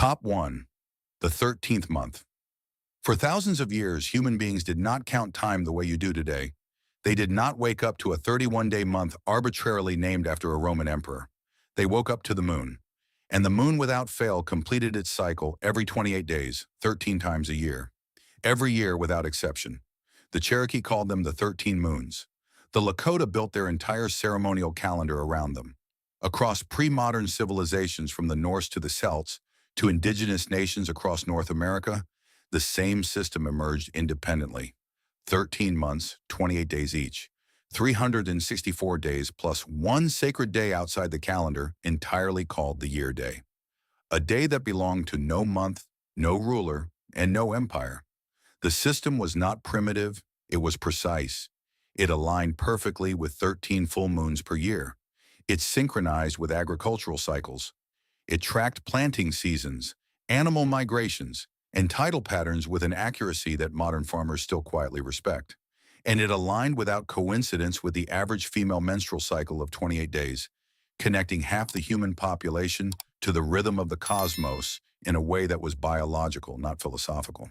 Top 1. The 13th month. For thousands of years, human beings did not count time the way you do today. They did not wake up to a 31-day month arbitrarily named after a Roman emperor. They woke up to the moon. And the moon without fail completed its cycle every 28 days, 13 times a year. Every year without exception. The Cherokee called them the 13 moons. The Lakota built their entire ceremonial calendar around them. Across pre-modern civilizations from the Norse to the Celts, to indigenous nations across North America, the same system emerged independently. 13 months, 28 days each. 364 days plus one sacred day outside the calendar, entirely called the year day. A day that belonged to no month, no ruler, and no empire. The system was not primitive, it was precise. It aligned perfectly with 13 full moons per year. It synchronized with agricultural cycles. It tracked planting seasons, animal migrations, and tidal patterns with an accuracy that modern farmers still quietly respect. And it aligned without coincidence with the average female menstrual cycle of 28 days, connecting half the human population to the rhythm of the cosmos in a way that was biological, not philosophical.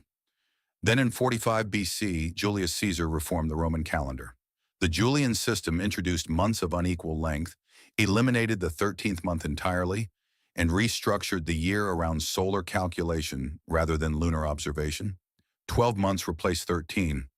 Then in 45 BC, Julius Caesar reformed the Roman calendar. The Julian system introduced months of unequal length, eliminated the 13th month entirely, and restructured the year around solar calculation rather than lunar observation. 12 months replaced 13.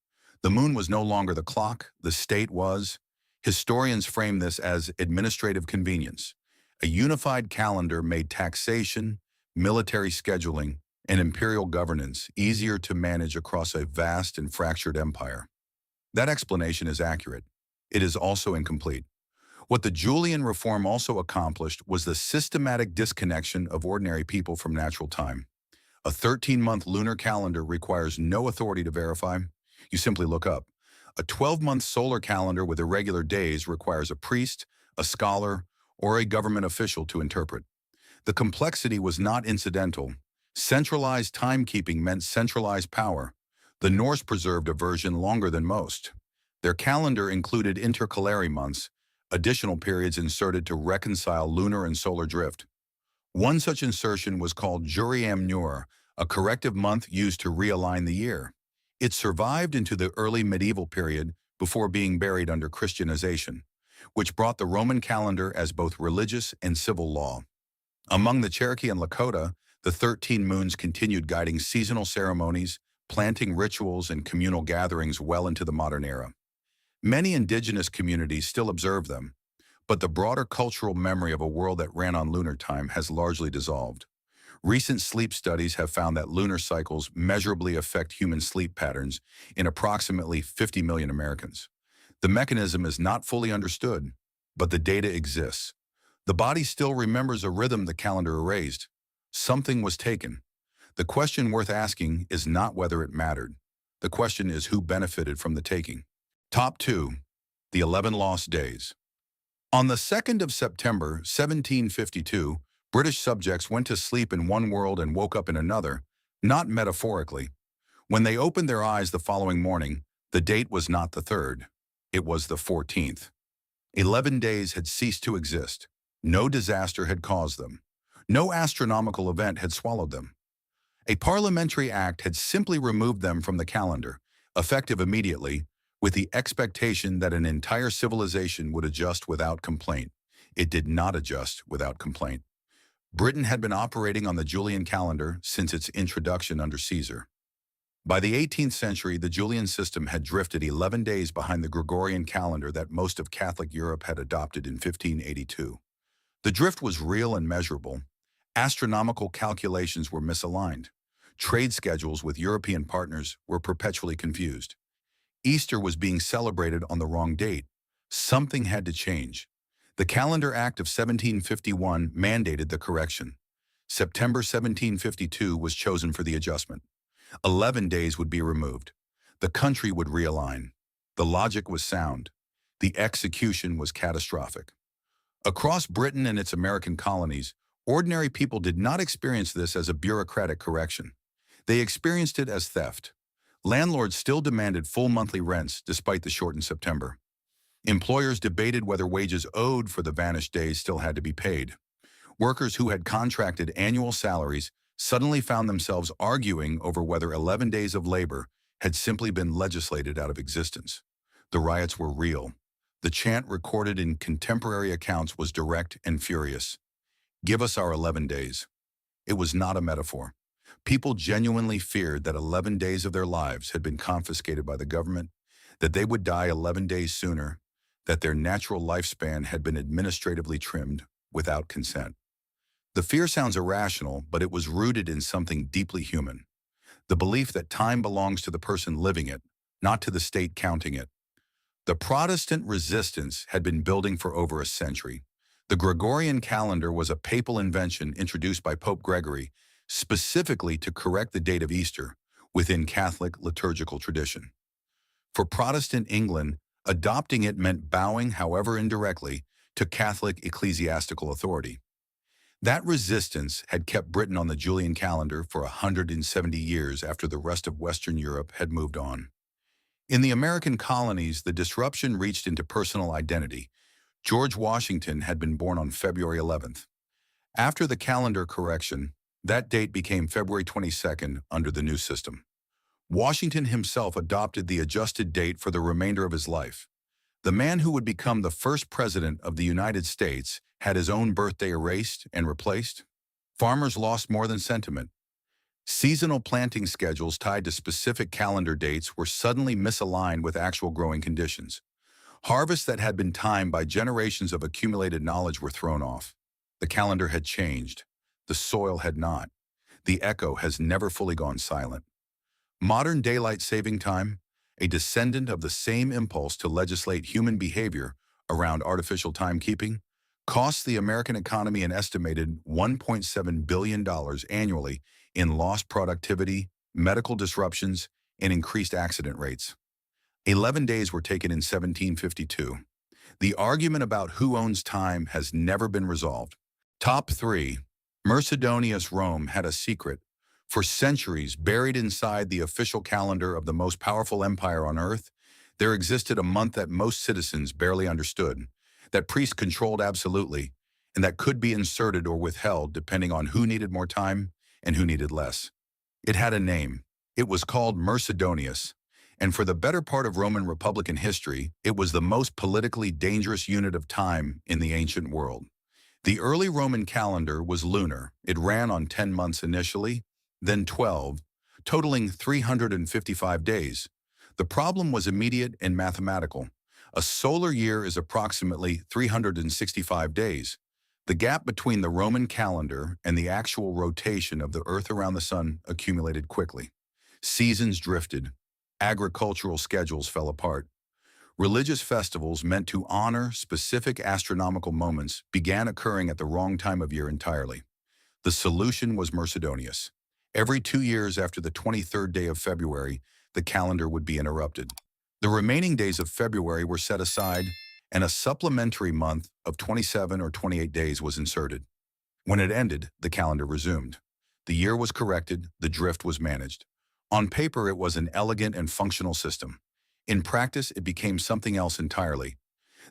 The moon was no longer the clock, the state was. Historians frame this as administrative convenience. A unified calendar made taxation, military scheduling, and imperial governance easier to manage across a vast and fractured empire. That explanation is accurate. It is also incomplete. What the Julian reform also accomplished was the systematic disconnection of ordinary people from natural time. A 13-month lunar calendar requires no authority to verify. You simply look up. A 12-month solar calendar with irregular days requires a priest, a scholar, or a government official to interpret. The complexity was not incidental. Centralized timekeeping meant centralized power. The Norse preserved a version longer than most. Their calendar included intercalary months, additional periods inserted to reconcile lunar and solar drift. One such insertion was called Juriam Nur, a corrective month used to realign the year. It survived into the early medieval period before being buried under Christianization, which brought the Roman calendar as both religious and civil law. Among the Cherokee and Lakota, the 13 moons continued guiding seasonal ceremonies, planting rituals, and communal gatherings well into the modern era. Many indigenous communities still observe them, but the broader cultural memory of a world that ran on lunar time has largely dissolved. Recent sleep studies have found that lunar cycles measurably affect human sleep patterns in approximately 50 million Americans. The mechanism is not fully understood, but the data exists. The body still remembers a rhythm the calendar erased. Something was taken. The question worth asking is not whether it mattered. The question is who benefited from the taking. Top 2. The 11 Lost Days. On the 2nd of September, 1752, British subjects went to sleep in one world and woke up in another, not metaphorically. When they opened their eyes the following morning, the date was not the 3rd. It was the 14th. 11 days had ceased to exist. No disaster had caused them. No astronomical event had swallowed them. A parliamentary act had simply removed them from the calendar, effective immediately, with the expectation that an entire civilization would adjust without complaint. It did not adjust without complaint. Britain had been operating on the Julian calendar since its introduction under Caesar. By the 18th century, the Julian system had drifted 11 days behind the Gregorian calendar that most of Catholic Europe had adopted in 1582. The drift was real and measurable. Astronomical calculations were misaligned. Trade schedules with European partners were perpetually confused. Easter was being celebrated on the wrong date. Something had to change. The Calendar Act of 1751 mandated the correction. September 1752 was chosen for the adjustment. 11 days would be removed. The country would realign. The logic was sound. The execution was catastrophic. Across Britain and its American colonies, ordinary people did not experience this as a bureaucratic correction. They experienced it as theft. Landlords still demanded full monthly rents despite the shortened September. Employers debated whether wages owed for the vanished days still had to be paid. Workers who had contracted annual salaries suddenly found themselves arguing over whether 11 days of labor had simply been legislated out of existence. The riots were real. The chant recorded in contemporary accounts was direct and furious. "Give us our 11 days." It was not a metaphor. People genuinely feared that 11 days of their lives had been confiscated by the government, that they would die 11 days sooner, that their natural lifespan had been administratively trimmed without consent. The fear sounds irrational, but it was rooted in something deeply human. The belief that time belongs to the person living it, not to the state counting it. The Protestant resistance had been building for over a century. The Gregorian calendar was a papal invention introduced by Pope Gregory specifically to correct the date of Easter within Catholic liturgical tradition. For Protestant England, adopting it meant bowing, however indirectly, to Catholic ecclesiastical authority. That resistance had kept Britain on the Julian calendar for 170 years after the rest of Western Europe had moved on. In the American colonies, the disruption reached into personal identity. George Washington had been born on February 11th. After the calendar correction, that date became February 22nd under the new system. Washington himself adopted the adjusted date for the remainder of his life. The man who would become the first president of the United States had his own birthday erased and replaced. Farmers lost more than sentiment. Seasonal planting schedules tied to specific calendar dates were suddenly misaligned with actual growing conditions. Harvests that had been timed by generations of accumulated knowledge were thrown off. The calendar had changed. The soil had not. The echo has never fully gone silent. Modern daylight saving time, a descendant of the same impulse to legislate human behavior around artificial timekeeping, costs the American economy an estimated $1.7 billion annually in lost productivity, medical disruptions, and increased accident rates. 11 days were taken in 1752. The argument about who owns time has never been resolved. Top 3. Mercedonius Rome had a secret. For centuries, buried inside the official calendar of the most powerful empire on earth, there existed a month that most citizens barely understood, that priests controlled absolutely, and that could be inserted or withheld depending on who needed more time and who needed less. It had a name. It was called Mercedonius, and for the better part of Roman Republican history, it was the most politically dangerous unit of time in the ancient world. The early Roman calendar was lunar. It ran on 10 months initially, then 12, totaling 355 days. The problem was immediate and mathematical. A solar year is approximately 365 days. The gap between the Roman calendar and the actual rotation of the Earth around the sun accumulated quickly. Seasons drifted. Agricultural schedules fell apart. Religious festivals meant to honor specific astronomical moments began occurring at the wrong time of year entirely. The solution was Mercedonius. Every 2 years after the 23rd day of February, the calendar would be interrupted. The remaining days of February were set aside, and a supplementary month of 27 or 28 days was inserted. When it ended, the calendar resumed. The year was corrected, the drift was managed. On paper, it was an elegant and functional system. In practice, it became something else entirely.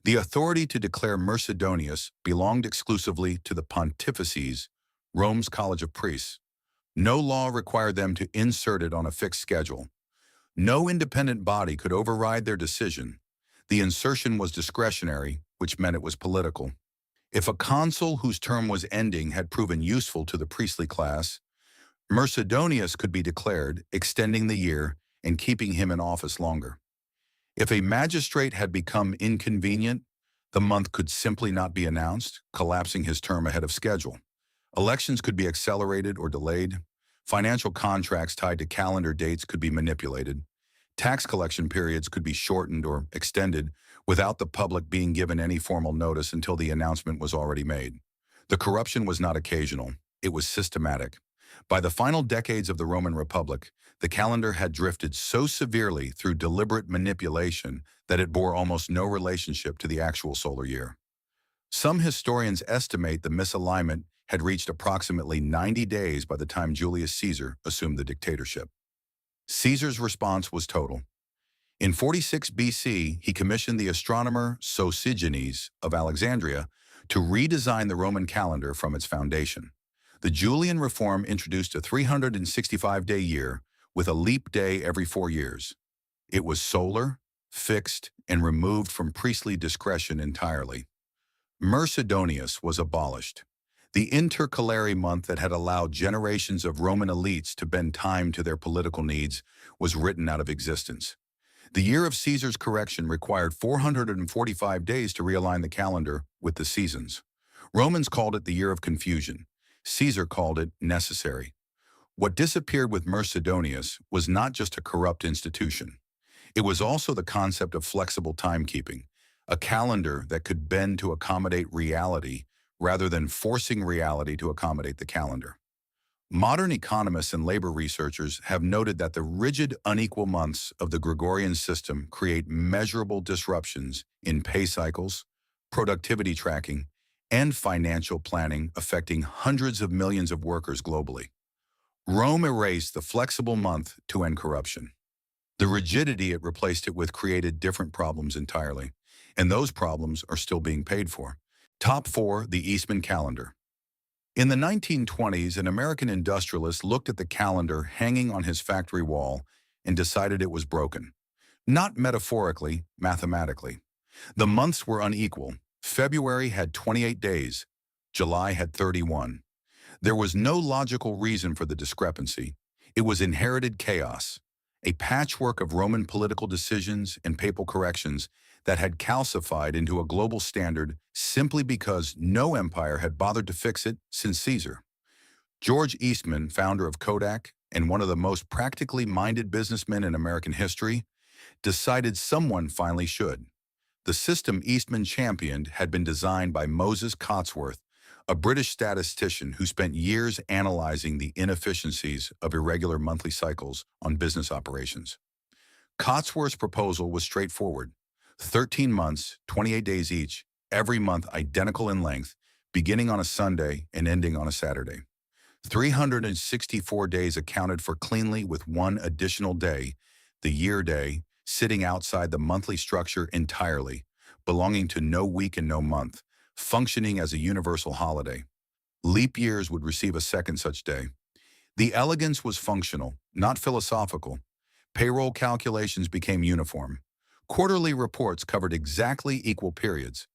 The authority to declare Mercedonius belonged exclusively to the Pontifices, Rome's College of Priests. No law required them to insert it on a fixed schedule. No independent body could override their decision. The insertion was discretionary, which meant it was political. If a consul whose term was ending had proven useful to the priestly class, Mercedonius could be declared, extending the year and keeping him in office longer. If a magistrate had become inconvenient, the month could simply not be announced, collapsing his term ahead of schedule. Elections could be accelerated or delayed. Financial contracts tied to calendar dates could be manipulated. Tax collection periods could be shortened or extended without the public being given any formal notice until the announcement was already made. The corruption was not occasional. It was systematic. By the final decades of the Roman Republic, the calendar had drifted so severely through deliberate manipulation that it bore almost no relationship to the actual solar year. Some historians estimate the misalignment had reached approximately 90 days by the time Julius Caesar assumed the dictatorship. Caesar's response was total. In 46 BC, he commissioned the astronomer Sosigenes of Alexandria to redesign the Roman calendar from its foundation. The Julian reform introduced a 365-day year with a leap day every 4 years. It was solar, fixed, and removed from priestly discretion entirely. Mercedonius was abolished. The intercalary month that had allowed generations of Roman elites to bend time to their political needs was written out of existence. The year of Caesar's correction required 445 days to realign the calendar with the seasons. Romans called it the year of confusion. Caesar called it necessary. What disappeared with Mercedonius was not just a corrupt institution. It was also the concept of flexible timekeeping, a calendar that could bend to accommodate reality rather than forcing reality to accommodate the calendar. Modern economists and labor researchers have noted that the rigid, unequal months of the Gregorian system create measurable disruptions in pay cycles, productivity tracking, and financial planning affecting hundreds of millions of workers globally. Rome erased the flexible month to end corruption. The rigidity it replaced it with created different problems entirely, and those problems are still being paid for. Top 4. The Eastman Calendar. In the 1920s, an American industrialist looked at the calendar hanging on his factory wall and decided it was broken. Not metaphorically, mathematically. The months were unequal. February had 28 days. July had 31. There was no logical reason for the discrepancy. It was inherited chaos, a patchwork of Roman political decisions and papal corrections that had calcified into a global standard simply because no empire had bothered to fix it since Caesar. George Eastman, founder of Kodak and one of the most practically minded businessmen in American history, decided someone finally should. The system Eastman championed had been designed by Moses Cotsworth, a British statistician who spent years analyzing the inefficiencies of irregular monthly cycles on business operations. Cotsworth's proposal was straightforward: 13 months, 28 days each, every month identical in length, beginning on a Sunday and ending on a Saturday. 364 days accounted for cleanly with one additional day, the year day, sitting outside the monthly structure entirely, belonging to no week and no month, functioning as a universal holiday. Leap years would receive a second such day. The elegance was functional, not philosophical. Payroll calculations became uniform. Quarterly reports covered exactly equal periods.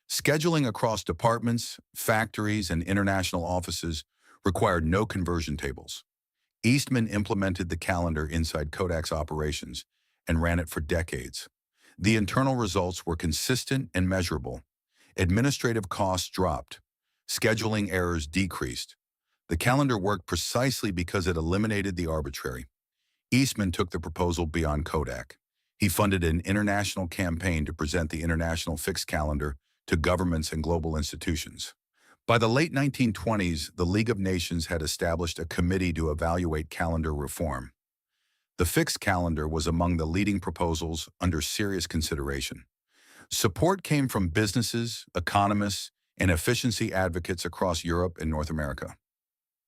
Scheduling across departments, factories, and international offices required no conversion tables. Eastman implemented the calendar inside Kodak's operations and ran it for decades. The internal results were consistent and measurable. Administrative costs dropped. Scheduling errors decreased. The calendar worked precisely because it eliminated the arbitrary. Eastman took the proposal beyond Kodak. He funded an international campaign to present the International Fixed Calendar to governments and global institutions. By the late 1920s, the League of Nations had established a committee to evaluate calendar reform. The fixed calendar was among the leading proposals under serious consideration. Support came from businesses, economists, and efficiency advocates across Europe and North America.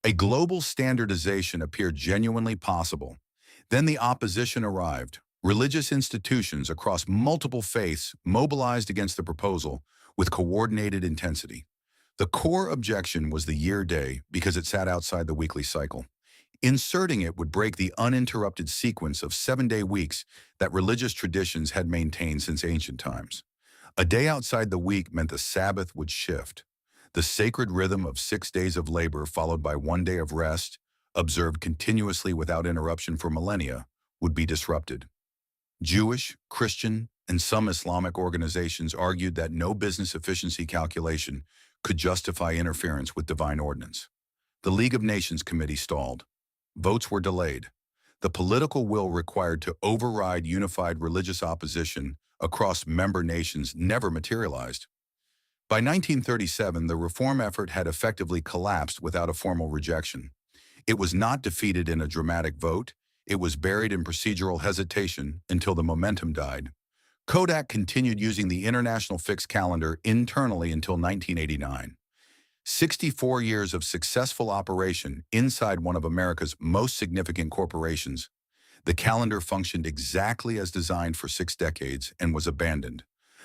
A global standardization appeared genuinely possible. Then the opposition arrived. Religious institutions across multiple faiths mobilized against the proposal with coordinated intensity. The core objection was the year day because it sat outside the weekly cycle. Inserting it would break the uninterrupted sequence of 7-day weeks that religious traditions had maintained since ancient times. A day outside the week meant the Sabbath would shift. The sacred rhythm of 6 days of labor followed by 1 day of rest, observed continuously without interruption for millennia, would be disrupted. Jewish, Christian, and some Islamic organizations argued that no business efficiency calculation could justify interference with divine ordinance. The League of Nations Committee stalled. Votes were delayed. The political will required to override unified religious opposition across member nations never materialized. By 1937, the reform effort had effectively collapsed without a formal rejection. It was not defeated in a dramatic vote. It was buried in procedural hesitation until the momentum died. Kodak continued using the International Fixed Calendar internally until 1989. 64 years of successful operation inside one of America's most significant corporations. The calendar functioned exactly as designed for 6 decades and was abandoned,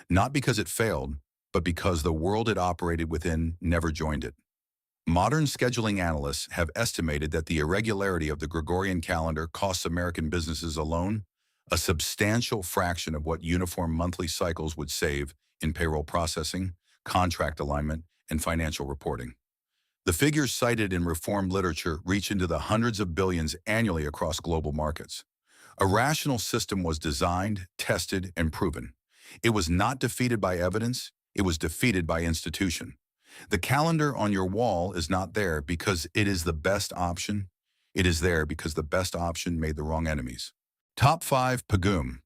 not because it failed, but because the world it operated within never joined it. Modern scheduling analysts have estimated that the irregularity of the Gregorian calendar costs American businesses alone a substantial fraction of what uniform monthly cycles would save in payroll processing, contract alignment, and financial reporting. The figures cited in reform literature reach into the hundreds of billions annually across global markets. A rational system was designed, tested, and proven. It was not defeated by evidence, it was defeated by institution. The calendar on your wall is not there because it is the best option. It is there because the best option made the wrong enemies. Top 5 Pagum.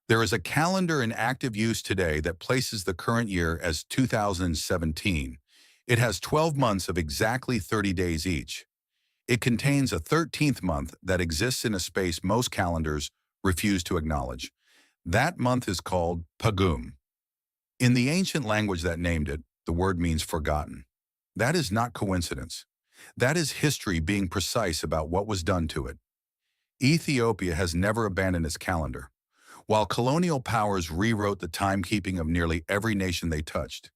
There is a calendar in active use today that places the current year as 2017. It has 12 months of exactly 30 days each. It contains a 13th month that exists in a space most calendars refuse to acknowledge. That month is called Pagum. In the ancient language that named it, the word means forgotten. That is not coincidence. That is history being precise about what was done to it. Ethiopia has never abandoned its calendar. While colonial powers rewrote the timekeeping of nearly every nation they touched,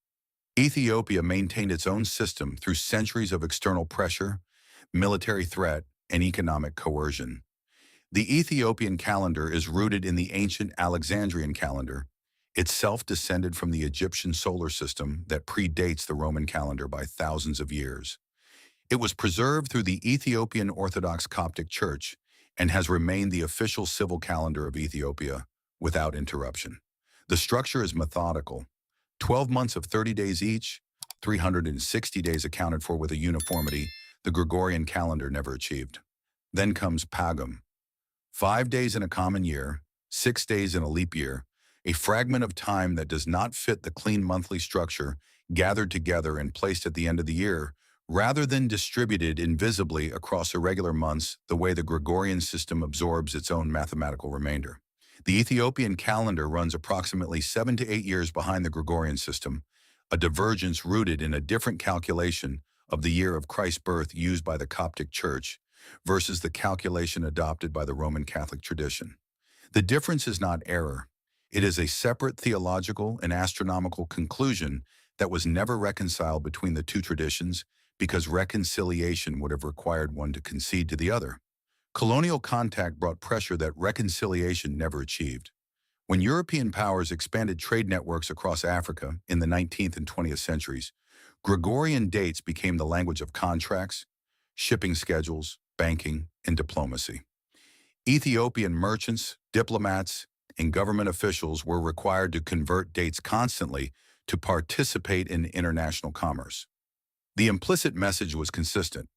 Ethiopia maintained its own system through centuries of external pressure, military threat, and economic coercion. The Ethiopian calendar is rooted in the ancient Alexandrian calendar, itself descended from the Egyptian solar system that predates the Roman calendar by thousands of years. It was preserved through the Ethiopian Orthodox Coptic Church and has remained the official civil calendar of Ethiopia without interruption. The structure is methodical. 12 months of 30 days each, 360 days accounted for with a uniformity the Gregorian calendar never achieved. Then comes Pagum. 5 days in a common year, 6 days in a leap year, a fragment of time that does not fit the clean monthly structure gathered together and placed at the end of the year, rather than distributed invisibly across irregular months the way the Gregorian system absorbs its own mathematical remainder. The Ethiopian calendar runs approximately 7 to 8 years behind the Gregorian system, a divergence rooted in a different calculation of the year of Christ's birth used by the Coptic Church versus the calculation adopted by the Roman Catholic tradition. The difference is not error. It is a separate theological and astronomical conclusion that was never reconciled between the two traditions because reconciliation would have required one to concede to the other. Colonial contact brought pressure that reconciliation never achieved. When European powers expanded trade networks across Africa in the 19th and 20th centuries, Gregorian dates became the language of contracts, shipping schedules, banking, and diplomacy. Ethiopian merchants, diplomats, and government officials were required to convert dates constantly to participate in international commerce. The implicit message was consistent.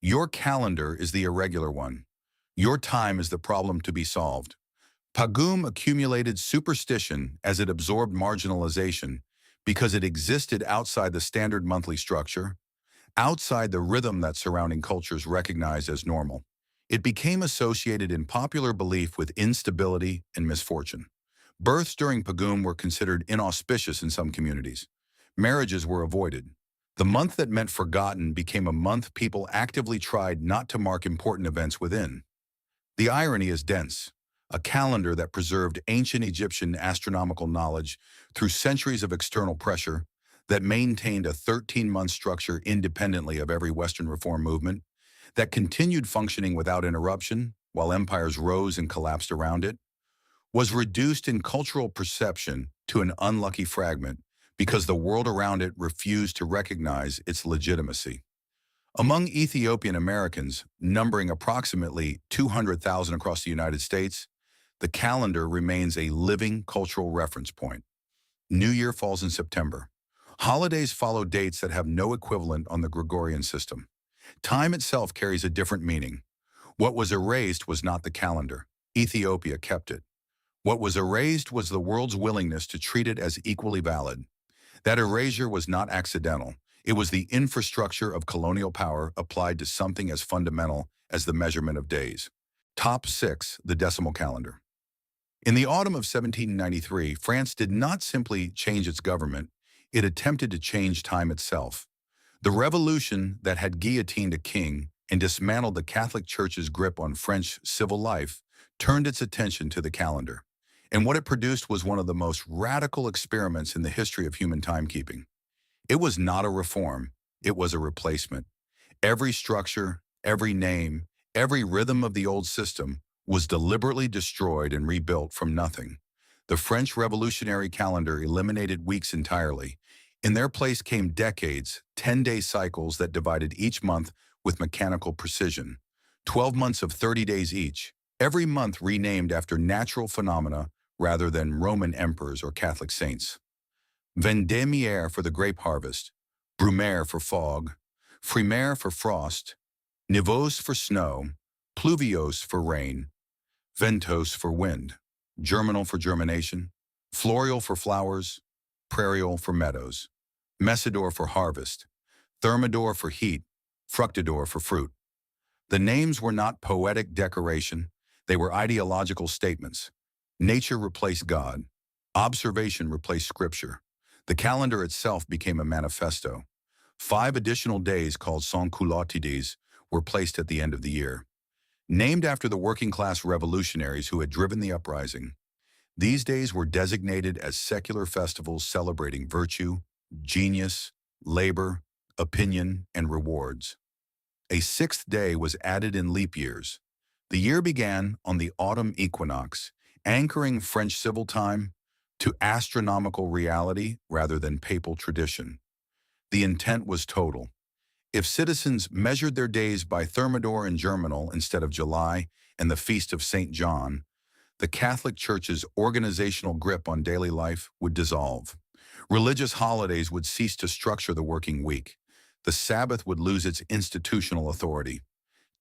Your calendar is the irregular one. Your time is the problem to be solved. Pagum accumulated superstition as it absorbed marginalization because it existed outside the standard monthly structure, outside the rhythm that surrounding cultures recognized as normal. It became associated in popular belief with instability and misfortune. Births during Pagum were considered inauspicious in some communities. Marriages were avoided. The month that meant forgotten became a month people actively tried not to mark important events within. The irony is dense. A calendar that preserved ancient Egyptian astronomical knowledge through centuries of external pressure, that maintained a 13-month structure independently of every Western reform movement, that continued functioning without interruption while empires rose and collapsed around it, was reduced in cultural perception to an unlucky fragment because the world around it refused to recognize its legitimacy. Among Ethiopian Americans, numbering approximately 200,000 across the United States, the calendar remains a living cultural reference point. New Year falls in September. Holidays follow dates that have no equivalent on the Gregorian system. Time itself carries a different meaning. What was erased was not the calendar. Ethiopia kept it. What was erased was the world's willingness to treat it as equally valid. That erasure was not accidental. It was the infrastructure of colonial power applied to something as fundamental as the measurement of days. Top 6. The decimal calendar. In the autumn of 1793, France did not simply change its government, it attempted to change time itself. The revolution that had guillotined a king and dismantled the Catholic Church's grip on French civil life turned its attention to the calendar. And what it produced was one of the most radical experiments in the history of human timekeeping. It was not a reform. It was a replacement. Every structure, every name, every rhythm of the old system was deliberately destroyed and rebuilt from nothing. The French revolutionary calendar eliminated weeks entirely. In their place came decades, 10-day cycles that divided each month with mechanical precision. 12 months of 30 days each, every month renamed after natural phenomena rather than Roman emperors or Catholic saints. Vendémiaire for the grape harvest, Brumaire for fog, Frimaire for frost, Nivose for snow, Pluviose for rain, Ventos for wind, Germinal for germination, Florial for flowers, Prairial for meadows, Messidor for harvest, Thermidor for heat, Fructidor for fruit. The names were not poetic decoration, they were ideological statements. Nature replaced God. Observation replaced scripture. The calendar itself became a manifesto. 5 additional days called Sans-Culottes were placed at the end of the year. Named after the working-class revolutionaries who had driven the uprising, these days were designated as secular festivals celebrating virtue, genius, labor, opinion, and rewards. A 6th day was added in leap years. The year began on the autumn equinox, anchoring French civil time to astronomical reality rather than papal tradition. The intent was total. If citizens measured their days by Thermidor and Germinal instead of July and the Feast of St. John, the Catholic Church's organizational grip on daily life would dissolve. Religious holidays would cease to structure the working week. The Sabbath would lose its institutional authority.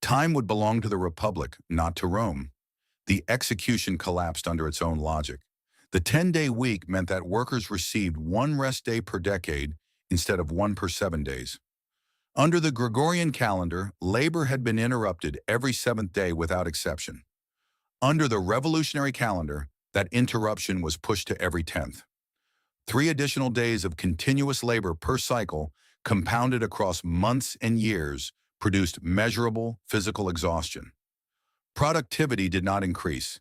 Time would belong to the Republic, not to Rome. The execution collapsed under its own logic. The 10-day week meant that workers received 1 rest day per decade instead of 1 per 7 days. Under the Gregorian calendar, labor had been interrupted every 7th day without exception. Under the revolutionary calendar, that interruption was pushed to every 10th. 3 additional days of continuous labor per cycle, compounded across months and years, produced measurable physical exhaustion. Productivity did not increase.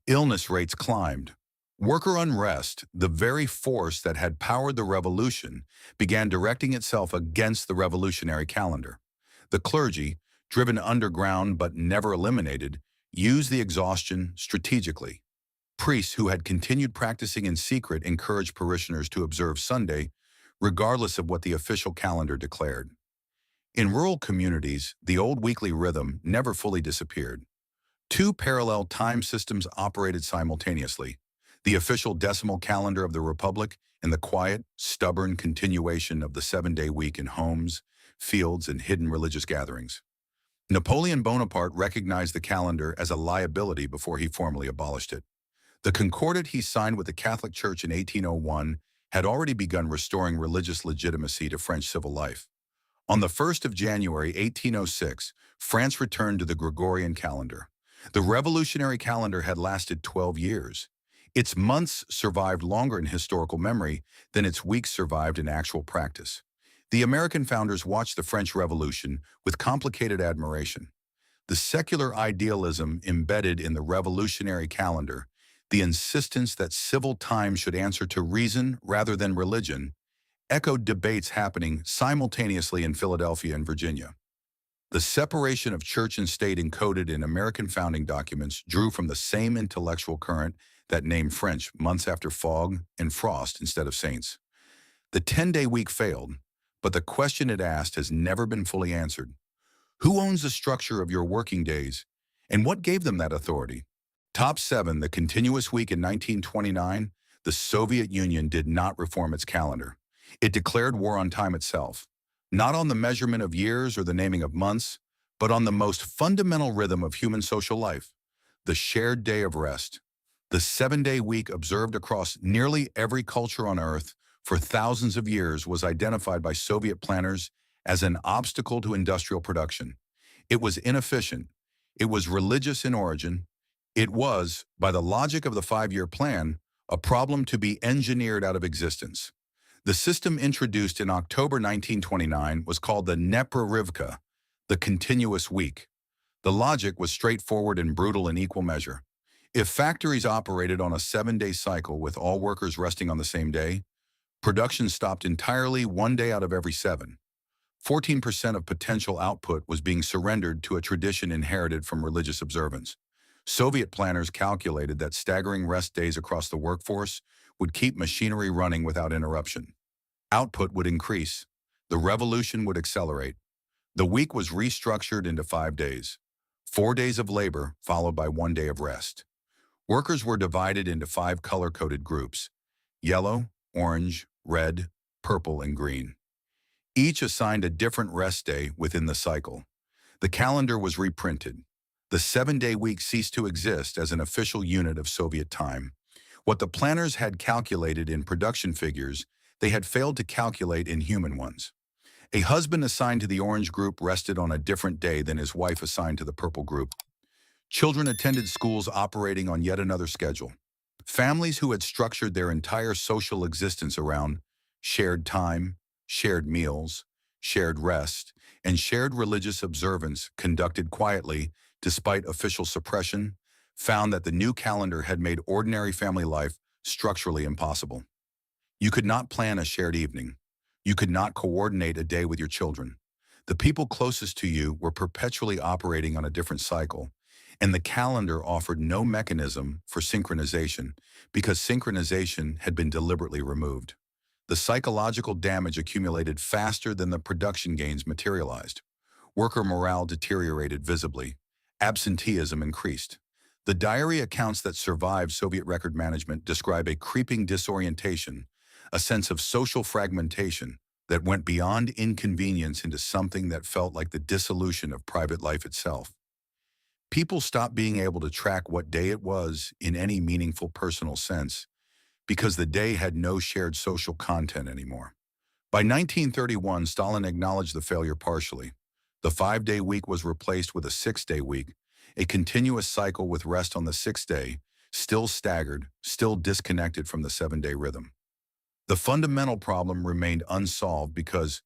Illness rates climbed. Worker unrest, the very force that had powered the revolution, began directing itself against the revolutionary calendar. The clergy, driven underground but never eliminated, used the exhaustion strategically. Priests who had continued practicing in secret encouraged parishioners to observe Sunday, regardless of what the official calendar declared. In rural communities, the old weekly rhythm never fully disappeared. 2 parallel time systems operated simultaneously: the official decimal calendar of the Republic and the quiet, stubborn continuation of the 7-day week in homes, fields, and hidden religious gatherings. Napoleon Bonaparte recognized the calendar as a liability before he formally abolished it. The Concordat he signed with the Catholic Church in 1801 had already begun restoring religious legitimacy to French civil life. On the 1st of January 1806, France returned to the Gregorian calendar. The revolutionary calendar had lasted 12 years. Its months survived longer in historical memory than its weeks survived in actual practice. The American founders watched the French Revolution with complicated admiration. The secular idealism embedded in the revolutionary calendar, the insistence that civil time should answer to reason rather than religion, echoed debates happening simultaneously in Philadelphia and Virginia. The separation of church and state encoded in American founding documents drew from the same intellectual current that named French months after fog and frost instead of saints. The 10-day week failed, but the question it asked has never been fully answered. Who owns the structure of your working days, and what gave them that authority? Top 7, the continuous week in 1929, the Soviet Union did not reform its calendar. It declared war on time itself, not on the measurement of years or the naming of months, but on the most fundamental rhythm of human social life, the shared day of rest. The 7-day week observed across nearly every culture on Earth for thousands of years was identified by Soviet planners as an obstacle to industrial production. It was inefficient. It was religious in origin. It was, by the logic of the 5-year plan, a problem to be engineered out of existence. The system introduced in October 1929 was called the Neprerivka, the continuous week. The logic was straightforward and brutal in equal measure. If factories operated on a 7-day cycle with all workers resting on the same day, production stopped entirely 1 day out of every 7. 14% of potential output was being surrendered to a tradition inherited from religious observance. Soviet planners calculated that staggering rest days across the workforce would keep machinery running without interruption. Output would increase. The revolution would accelerate. The week was restructured into 5 days. 4 days of labor, followed by 1 day of rest. Workers were divided into 5 color-coded groups: yellow, orange, red, purple, and green. Each assigned a different rest day within the cycle. The calendar was reprinted. The 7-day week ceased to exist as an official unit of Soviet time. What the planners had calculated in production figures, they had failed to calculate in human ones. A husband assigned to the orange group rested on a different day than his wife assigned to the purple group. Children attended schools operating on yet another schedule. Families who had structured their entire social existence around shared time, shared meals, shared rest, and shared religious observance conducted quietly, despite official suppression, found that the new calendar had made ordinary family life structurally impossible. You could not plan a shared evening. You could not coordinate a day with your children. The people closest to you were perpetually operating on a different cycle, and the calendar offered no mechanism for synchronization because synchronization had been deliberately removed. The psychological damage accumulated faster than the production gains materialized. Worker morale deteriorated visibly. Absenteeism increased. The diary accounts that survived Soviet record management describe a creeping disorientation, a sense of social fragmentation that went beyond inconvenience into something that felt like the dissolution of private life itself. People stopped being able to track what day it was in any meaningful personal sense because the day had no shared social content anymore. By 1931, Stalin acknowledged the failure partially. The 5-day week was replaced with a 6-day week, a continuous cycle with rest on the 6th day, still staggered, still disconnected from the 7-day rhythm. The fundamental problem remained unsolved because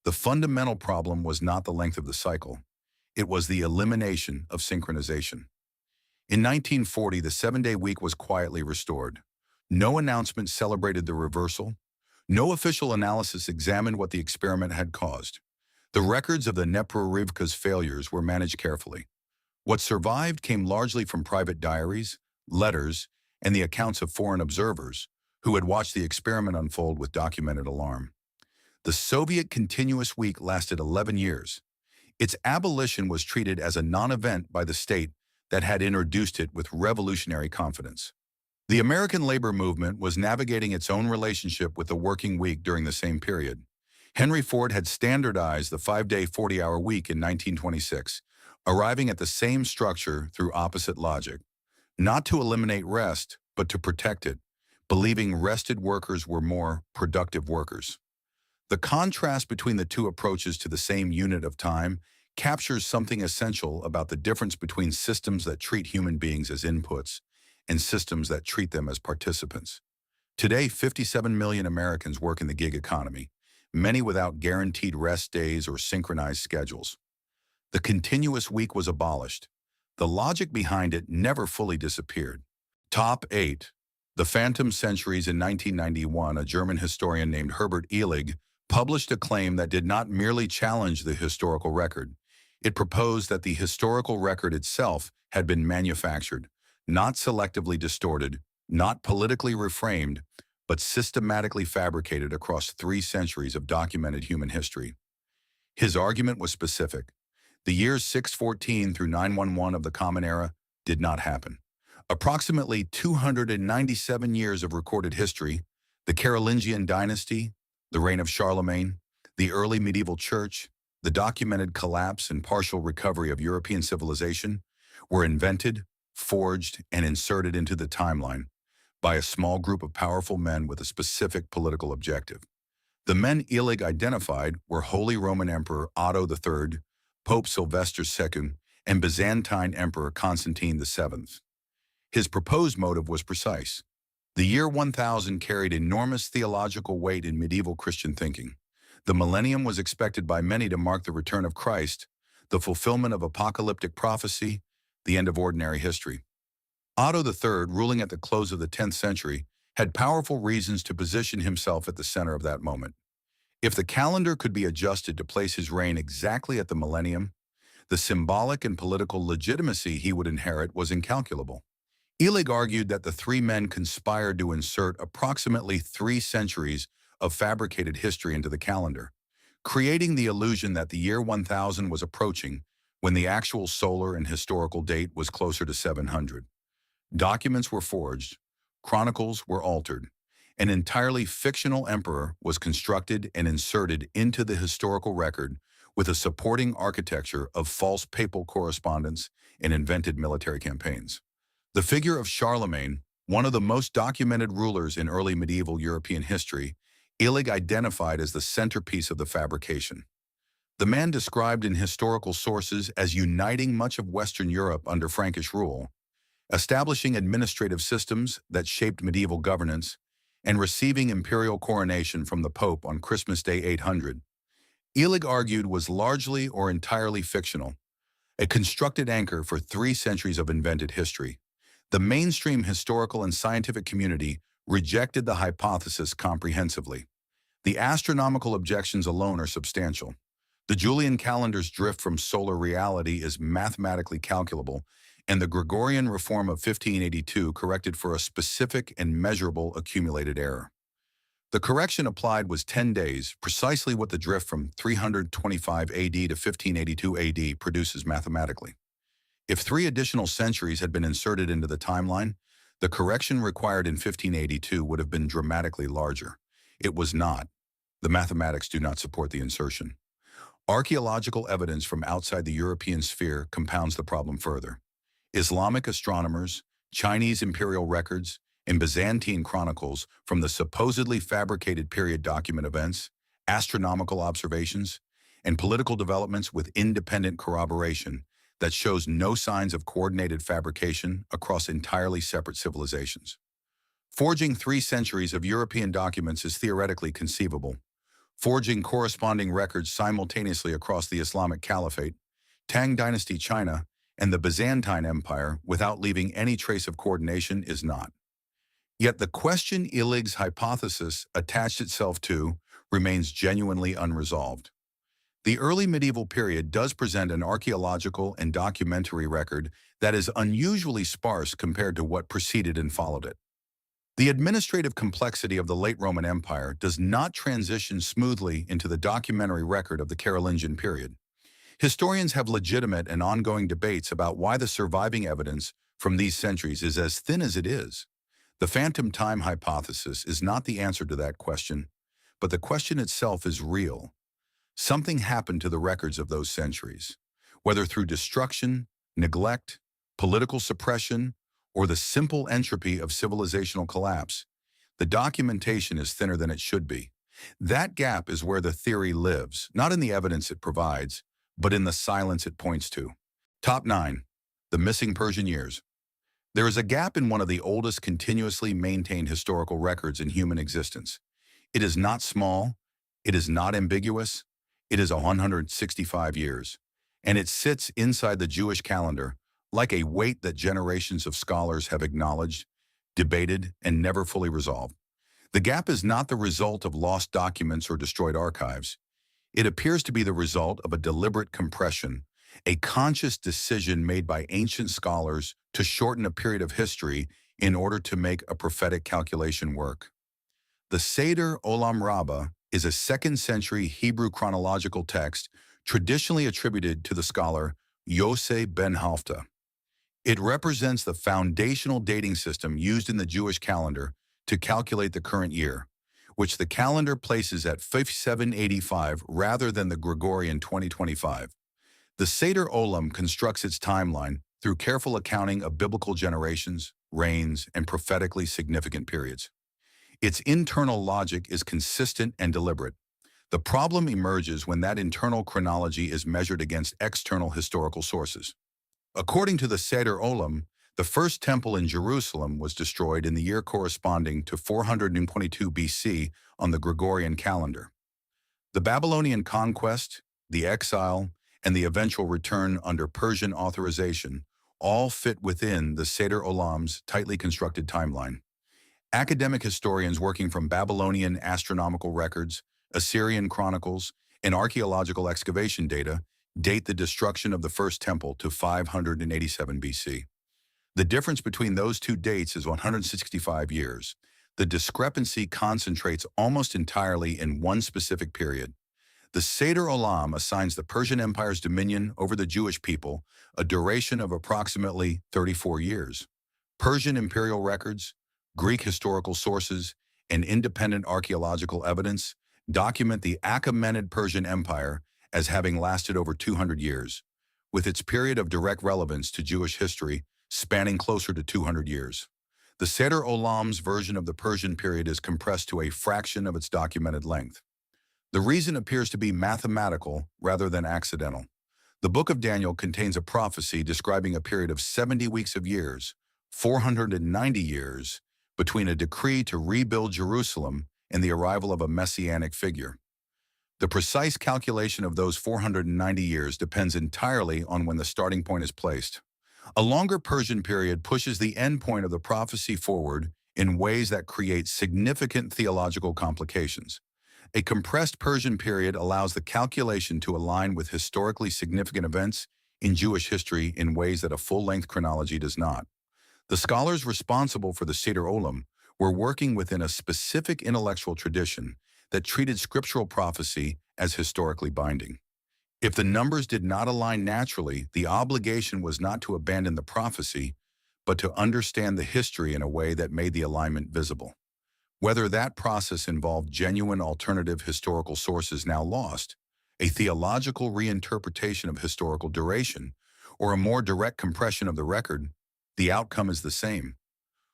the fundamental problem was not the length of the cycle. It was the elimination of synchronization. In 1940, the 7-day week was quietly restored. No announcement celebrated the reversal. No official analysis examined what the experiment had caused. The records of the Neprorivka's failures were managed carefully. What survived came largely from private diaries, letters, and the accounts of foreign observers who had watched the experiment unfold with documented alarm. The Soviet continuous week lasted 11 years. Its abolition was treated as a non-event by the state that had introduced it with revolutionary confidence. The American labor movement was navigating its own relationship with the working week during the same period. Henry Ford had standardized the 5-day 40-hour week in 1926, arriving at the same structure through opposite logic. Not to eliminate rest, but to protect it, believing rested workers were more productive workers. The contrast between the two approaches to the same unit of time captures something essential about the difference between systems that treat human beings as inputs and systems that treat them as participants. Today, 57 million Americans work in the gig economy, many without guaranteed rest days or synchronized schedules. The continuous week was abolished. The logic behind it never fully disappeared. Top 8. The Phantom Centuries. In 1991, a German historian named Herbert Illig published a claim that did not merely challenge the historical record. It proposed that the historical record itself had been manufactured, not selectively distorted, not politically reframed, but systematically fabricated across 3 centuries of documented human history. His argument was specific. The years 614 through 911 of the Common Era did not happen. Approximately 297 years of recorded history, the Carolingian dynasty, the reign of Charlemagne, the early medieval church, the documented collapse and partial recovery of European civilization, were invented, forged, and inserted into the timeline by a small group of powerful men with a specific political objective. The men Illig identified were Holy Roman Emperor Otto III, Pope Sylvester II, and Byzantine Emperor Constantine VII. His proposed motive was precise. The year 1000 carried enormous theological weight in medieval Christian thinking. The millennium was expected by many to mark the return of Christ, the fulfillment of apocalyptic prophecy, the end of ordinary history. Otto III, ruling at the close of the 10th century, had powerful reasons to position himself at the center of that moment. If the calendar could be adjusted to place his reign exactly at the millennium, the symbolic and political legitimacy he would inherit was incalculable. Illig argued that the three men conspired to insert approximately 3 centuries of fabricated history into the calendar, creating the illusion that the year 1000 was approaching when the actual solar and historical date was closer to 700. Documents were forged, chronicles were altered, an entirely fictional emperor was constructed and inserted into the historical record with a supporting architecture of false papal correspondence and invented military campaigns. The figure of Charlemagne, one of the most documented rulers in early medieval European history, Illig identified as the centerpiece of the fabrication. The man described in historical sources as uniting much of Western Europe under Frankish rule, establishing administrative systems that shaped medieval governance, and receiving imperial coronation from the Pope on Christmas Day 800, Illig argued was largely or entirely fictional, a constructed anchor for 3 centuries of invented history. The mainstream historical and scientific community rejected the hypothesis comprehensively. The astronomical objections alone are substantial. The Julian calendar's drift from solar reality is mathematically calculable, and the Gregorian reform of 1582 corrected for a specific and measurable accumulated error. The correction applied was 10 days, precisely what the drift from 325 AD to 1582 AD produces mathematically. If 3 additional centuries had been inserted into the timeline, the correction required in 1582 would have been dramatically larger. It was not. The mathematics do not support the insertion. Archaeological evidence from outside the European sphere compounds the problem further. Islamic astronomers, Chinese imperial records, and Byzantine chronicles from the supposedly fabricated period document events, astronomical observations, and political developments with independent corroboration that shows no signs of coordinated fabrication across entirely separate civilizations. Forging 3 centuries of European documents is theoretically conceivable. Forging corresponding records simultaneously across the Islamic Caliphate, Tang Dynasty China, and the Byzantine Empire without leaving any trace of coordination is not. Yet the question Illig's hypothesis attached itself to remains genuinely unresolved. The early medieval period does present an archaeological and documentary record that is unusually sparse compared to what preceded and followed it. The administrative complexity of the late Roman Empire does not transition smoothly into the documentary record of the Carolingian period. Historians have legitimate and ongoing debates about why the surviving evidence from these centuries is as thin as it is. The phantom time hypothesis is not the answer to that question, but the question itself is real. Something happened to the records of those centuries, whether through destruction, neglect, political suppression, or the simple entropy of civilizational collapse. The documentation is thinner than it should be. That gap is where the theory lives, not in the evidence it provides, but in the silence it points to. Top 9. The missing Persian years. There is a gap in one of the oldest continuously maintained historical records in human existence. It is not small, it is not ambiguous, it is 165 years, and it sits inside the Jewish calendar like a weight that generations of scholars have acknowledged, debated, and never fully resolved. The gap is not the result of lost documents or destroyed archives. It appears to be the result of a deliberate compression, a conscious decision made by ancient scholars to shorten a period of history in order to make a prophetic calculation work. The Seder Olam Rabbah is a 2nd century Hebrew chronological text traditionally attributed to the scholar Yosef ben Halfta. It represents the foundational dating system used in the Jewish calendar to calculate the current year, which the calendar places at 5785 rather than the Gregorian 2025. The Seder Olam constructs its timeline through careful accounting of biblical generations, reigns, and prophetically significant periods. Its internal logic is consistent and deliberate. The problem emerges when that internal chronology is measured against external historical sources. According to the Seder Olam, the first temple in Jerusalem was destroyed in the year corresponding to 422 BC on the Gregorian calendar. The Babylonian conquest, the exile, and the eventual return under Persian authorization all fit within the Seder Olam's tightly constructed timeline. Academic historians working from Babylonian astronomical records, Assyrian chronicles, and archaeological excavation data date the destruction of the First Temple to 587 BC. The difference between those two dates is 165 years. The discrepancy concentrates almost entirely in one specific period. The Seder Olam assigns the Persian Empire's dominion over the Jewish people a duration of approximately 34 years. Persian imperial records, Greek historical sources, and independent archaeological evidence document the Achaemenid Persian Empire as having lasted over 200 years, with its period of direct relevance to Jewish history spanning closer to 200 years. The Seder Olam's version of the Persian period is compressed to a fraction of its documented length. The reason appears to be mathematical rather than accidental. The Book of Daniel contains a prophecy describing a period of 70 weeks of years, 490 years, between a decree to rebuild Jerusalem and the arrival of a messianic figure. The precise calculation of those 490 years depends entirely on when the starting point is placed. A longer Persian period pushes the end point of the prophecy forward in ways that create significant theological complications. A compressed Persian period allows the calculation to align with historically significant events in Jewish history in ways that a full-length chronology does not. The scholars responsible for the Seder Olam were working within a specific intellectual tradition that treated scriptural prophecy as historically binding. If the numbers did not align naturally, the obligation was not to abandon the prophecy, but to understand the history in a way that made the alignment visible. Whether that process involved genuine alternative historical sources now lost, a theological reinterpretation of historical duration, or a more direct compression of the record, the outcome is the same.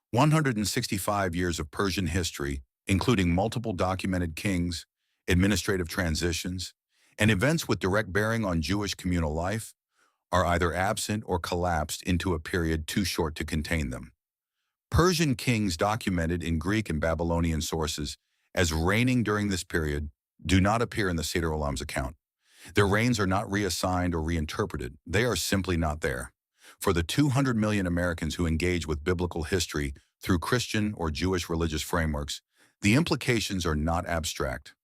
165 years of Persian history, including multiple documented kings, administrative transitions, and events with direct bearing on Jewish communal life, are either absent or collapsed into a period too short to contain them. Persian kings documented in Greek and Babylonian sources as reigning during this period do not appear in the Seder Olam's account. Their reigns are not reassigned or reinterpreted. They are simply not there. For the 200 million Americans who engage with biblical history through Christian or Jewish religious frameworks, the implications are not abstract.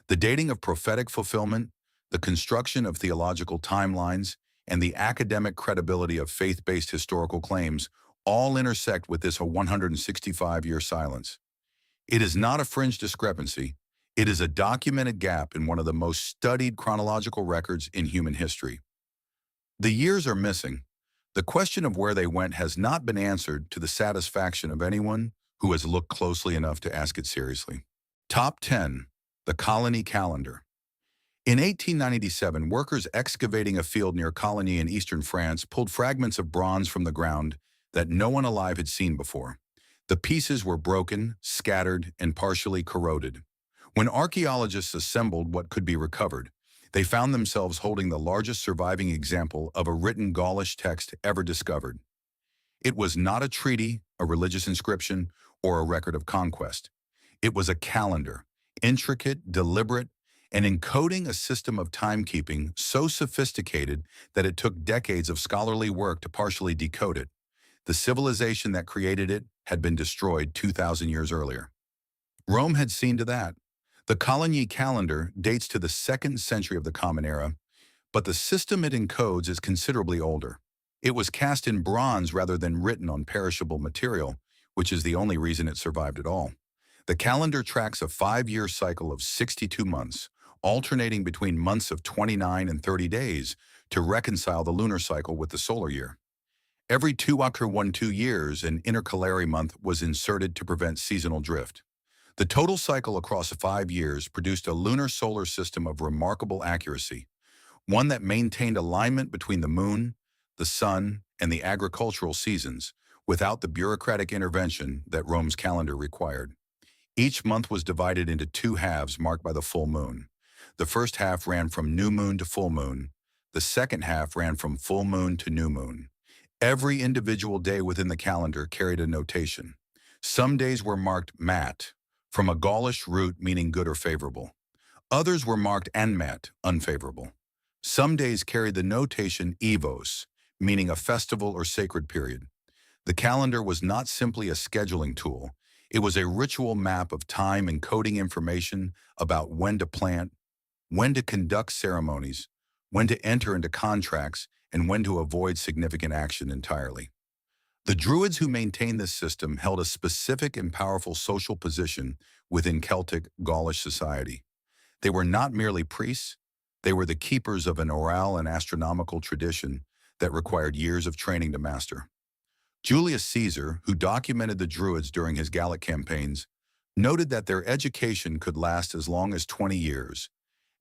The dating of prophetic fulfillment, the construction of theological timelines, and the academic credibility of faith-based historical claims all intersect with this 165-year silence. It is not a fringe discrepancy. It is a documented gap in one of the most studied chronological records in human history. The years are missing. The question of where they went has not been answered to the satisfaction of anyone who has looked closely enough to ask it seriously. Top 10. The Coligny Calendar. In 1897, workers excavating a field near Coligny in eastern France pulled fragments of bronze from the ground that no one alive had seen before. The pieces were broken, scattered, and partially corroded. When archaeologists assembled what could be recovered, they found themselves holding the largest surviving example of a written Gaulish text ever discovered. It was not a treaty, a religious inscription, or a record of conquest. It was a calendar, intricate, deliberate, and encoding a system of timekeeping so sophisticated that it took decades of scholarly work to partially decode it. The civilization that created it had been destroyed 2,000 years earlier. Rome had seen to that. The Coligny calendar dates to the 2nd century of the Common Era, but the system it encodes is considerably older. It was cast in bronze rather than written on perishable material, which is the only reason it survived at all. The calendar tracks a 5-year cycle of 62 months, alternating between months of 29 and 30 days to reconcile the lunar cycle with the solar year. Every 2 years, an intercalary month was inserted to prevent seasonal drift. The total cycle across 5 years produced a lunar solar system of remarkable accuracy, one that maintained alignment between the moon, the sun, and the agricultural seasons without the bureaucratic intervention that Rome's calendar required. Each month was divided into 2 halves marked by the full moon. The first half ran from new moon to full moon. The second half ran from full moon to new moon. Every individual day within the calendar carried a notation. Some days were marked mat, from a Gaulish root meaning good or favorable. Others were marked anmat, unfavorable. Some days carried the notation evos, meaning a festival or sacred period. The calendar was not simply a scheduling tool. It was a ritual map of time encoding information about when to plant, when to conduct ceremonies, when to enter into contracts, and when to avoid significant action entirely. The Druids who maintained this system held a specific and powerful social position within Celtic Gaulish society. They were not merely priests, they were the keepers of an oral and astronomical tradition that required years of training to master. Julius Caesar, who documented the Druids during his Gallic campaigns, noted that their education could last as long as 20 years,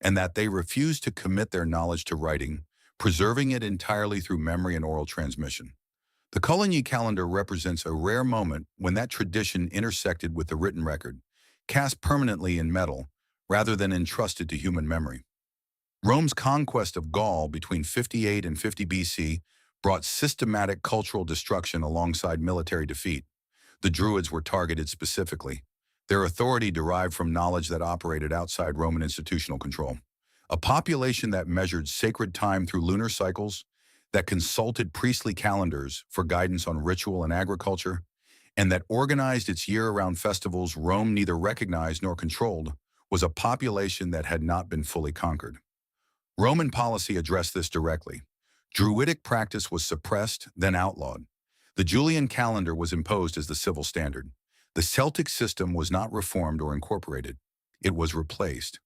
and that they refused to commit their knowledge to writing, preserving it entirely through memory and oral transmission. The Coligny calendar represents a rare moment when that tradition intersected with the written record, cast permanently in metal rather than entrusted to human memory. Rome's conquest of Gaul between 58 and 50 BC brought systematic cultural destruction alongside military defeat. The Druids were targeted specifically. Their authority derived from knowledge that operated outside Roman institutional control. A population that measured sacred time through lunar cycles, that consulted priestly calendars for guidance on ritual and agriculture, and that organized its year-round festivals Rome neither recognized nor controlled, was a population that had not been fully conquered. Roman policy addressed this directly. Druidic practice was suppressed, then outlawed. The Julian calendar was imposed as the civil standard. The Celtic system was not reformed or incorporated. It was replaced.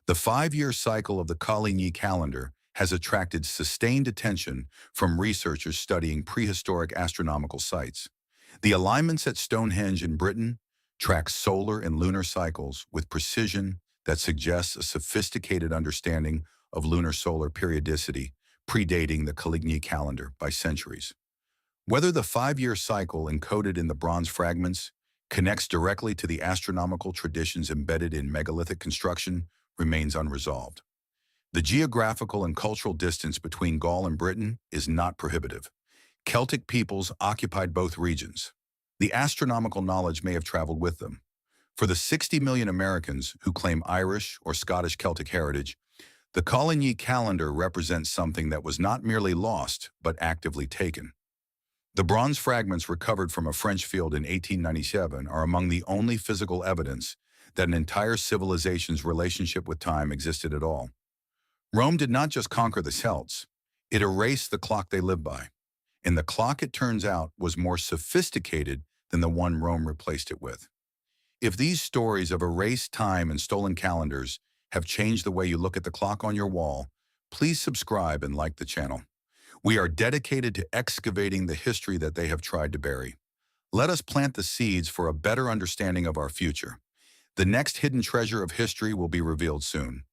The 5-year cycle of the Coligny calendar has attracted sustained attention from researchers studying prehistoric astronomical sites. The alignments at Stonehenge in Britain track solar and lunar cycles with precision that suggests a sophisticated understanding of lunar-solar periodicity predating the Coligny calendar by centuries. Whether the 5-year cycle encoded in the bronze fragments connects directly to the astronomical traditions embedded in megalithic construction remains unresolved. The geographical and cultural distance between Gaul and Britain is not prohibitive. Celtic peoples occupied both regions. The astronomical knowledge may have traveled with them. For the 60 million Americans who claim Irish or Scottish Celtic heritage, the Coligny calendar represents something that was not merely lost, but actively taken. The bronze fragments recovered from a French field in 1897 are among the only physical evidence that an entire civilization's relationship with time existed at all. Rome did not just conquer the Celts, it erased the clock they lived by. And the clock, it turns out, was more sophisticated than the one Rome replaced it with. If these stories of erased time and stolen calendars have changed the way you look at the clock on your wall, please subscribe and like the channel. We are dedicated to excavating the history that they have tried to bury. Let us plant the seeds for a better understanding of our future. The next hidden treasure of history will be revealed soon.